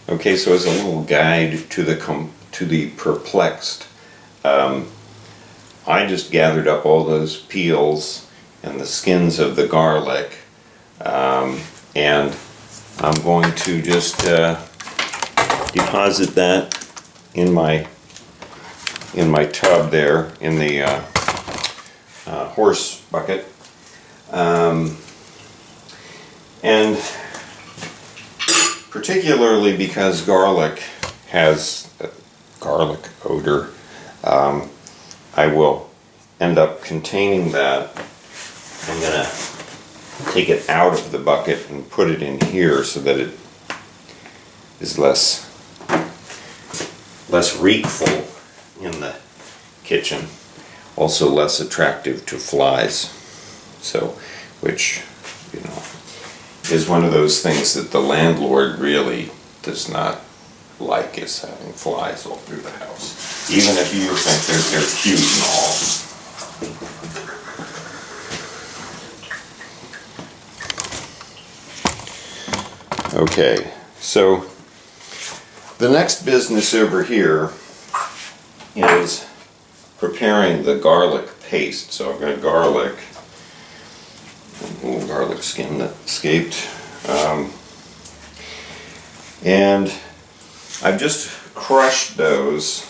Okay, so as a little guide to the perplexed, I just gathered up all those peels and the skins of the garlic, and I'm going to just deposit that in my tub there in the horse bucket, and particularly because garlic has a garlic odor, I will end up containing that. I'm going to take it out of the bucket and put it in here so that it is less reekful in the kitchen, also less attractive to flies, so which, you know, is one of those things that the landlord really does not like, is having flies all through the house, even if you think they're cute and all. Okay, so the next business over here is preparing the garlic paste. So I've got garlic, a little garlic skin that escaped, and I've just crushed those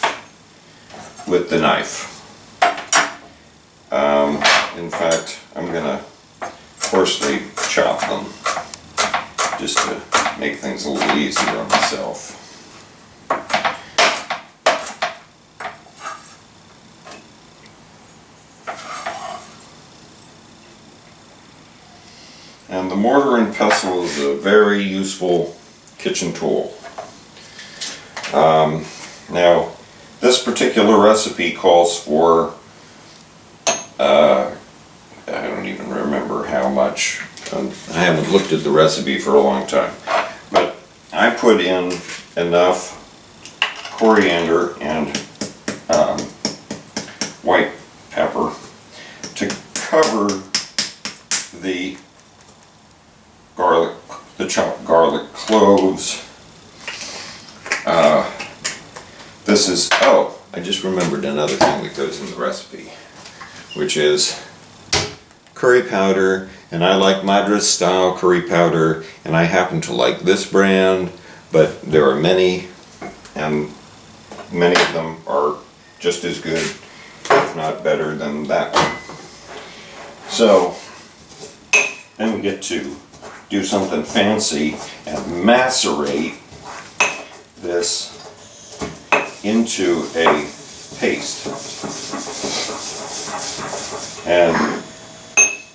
with the knife. In fact, I'm going to coarsely chop them just to make things a little easier on myself. And the mortar and pestle is a very useful kitchen tool. Now, this particular recipe calls for, I don't even remember how much. I haven't looked at the recipe for a long time. But I put in enough coriander and white pepper to cover the chopped garlic cloves. This is, oh, I just remembered another thing that goes in the recipe, which is curry powder, and I like Madras style curry powder, and I happen to like this brand, but there are many, and many of them are just as good, if not better than that one. So, then we get to do something fancy and macerate this into a paste. And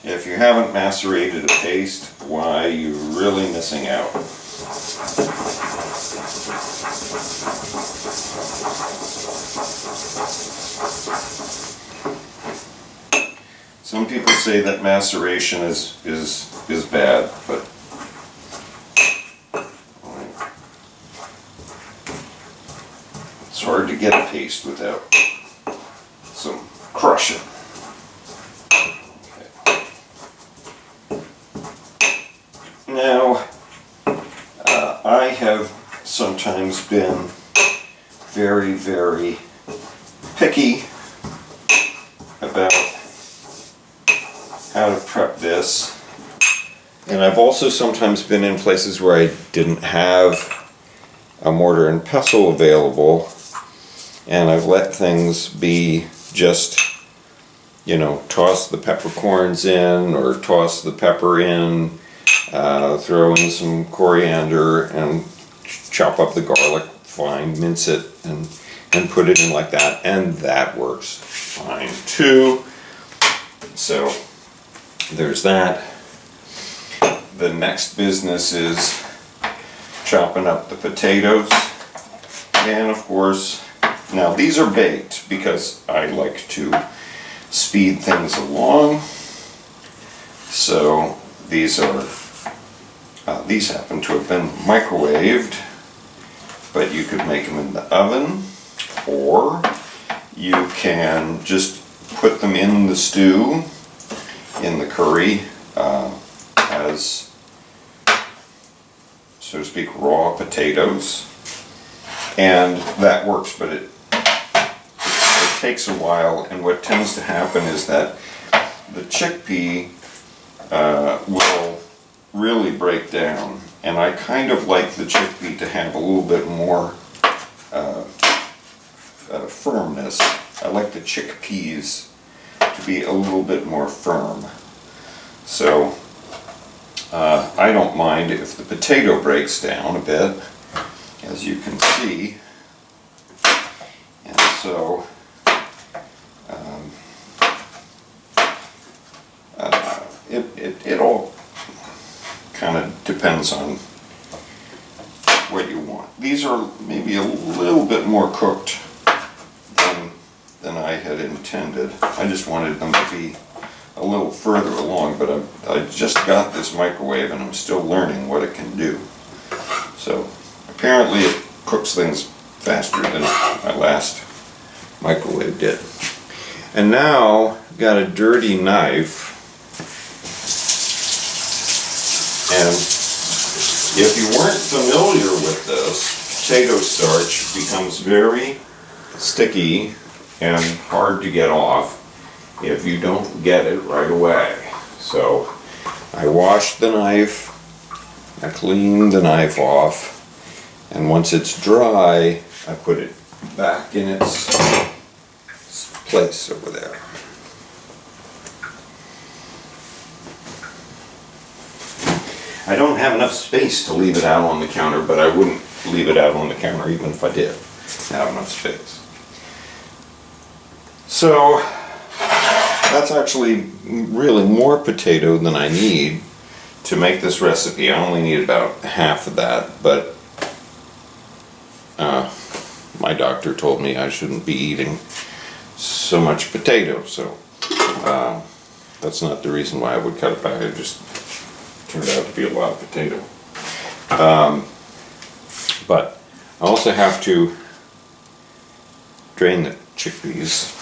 if you haven't macerated a paste, why, you're really missing out. Some people say that maceration is bad, but it's hard to get a paste without some crushing. Okay. Now, I have sometimes been very, very picky about how to prep this, and I've also sometimes been in places where I didn't have a mortar and pestle available, and I've let things be just, you know, toss the peppercorns in or toss the pepper in, throw in some coriander and chop up the garlic fine, mince it, and put it in like that, and that works fine too. So there's that. The next business is chopping up the potatoes, and of course, now these are baked because I like to speed things along. So these happen to have been microwaved, but you could make them in the oven, or you can just put them in the stew, in the curry, as so to speak, raw potatoes, and that works, but it takes a while, and what tends to happen is that the chickpea will really break down, and I kind of like the chickpea to have a little bit more firmness. I like the chickpeas to be a little bit more firm. So I don't mind if the potato breaks down a bit, as you can see. And so it all kind of depends on what you want. These are maybe a little bit more cooked than I had intended. I just wanted them to be a little further along, but I just got this microwave and I'm still learning what it can do. So apparently it cooks things faster than my last microwave did. And now got a dirty knife, and if you weren't familiar with this, potato starch becomes very sticky and hard to get off if you don't get it right away. So I washed the knife, I cleaned the knife off, and once it's dry, I put it back in its place over there. I don't have enough space to leave it out on the counter, but I wouldn't leave it out on the counter even if I did have enough space. So that's actually really more potato than I need to make this recipe. I only need about half of that, but my doctor told me I shouldn't be eating so much potato, so that's not the reason why I would cut it back. It just turned out to be a lot of potato. But I also have to drain the chickpeas.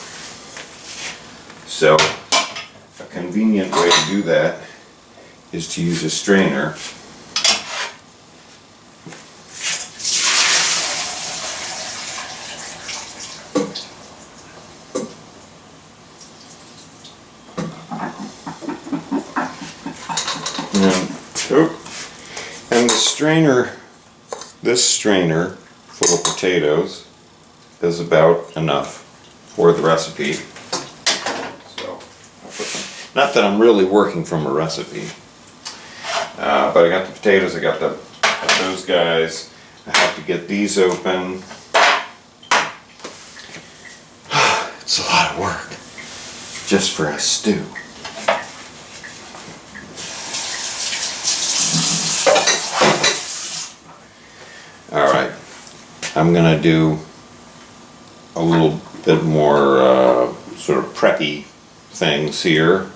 So a convenient way to do that is to use a strainer. And the strainer, this strainer full of potatoes is about enough for the recipe. So, not that I'm really working from a recipe, but I got the potatoes, I got those guys. I have to get these open. It's a lot of work just for a stew. Alright, I'm going to do a little bit more sort of preppy things here.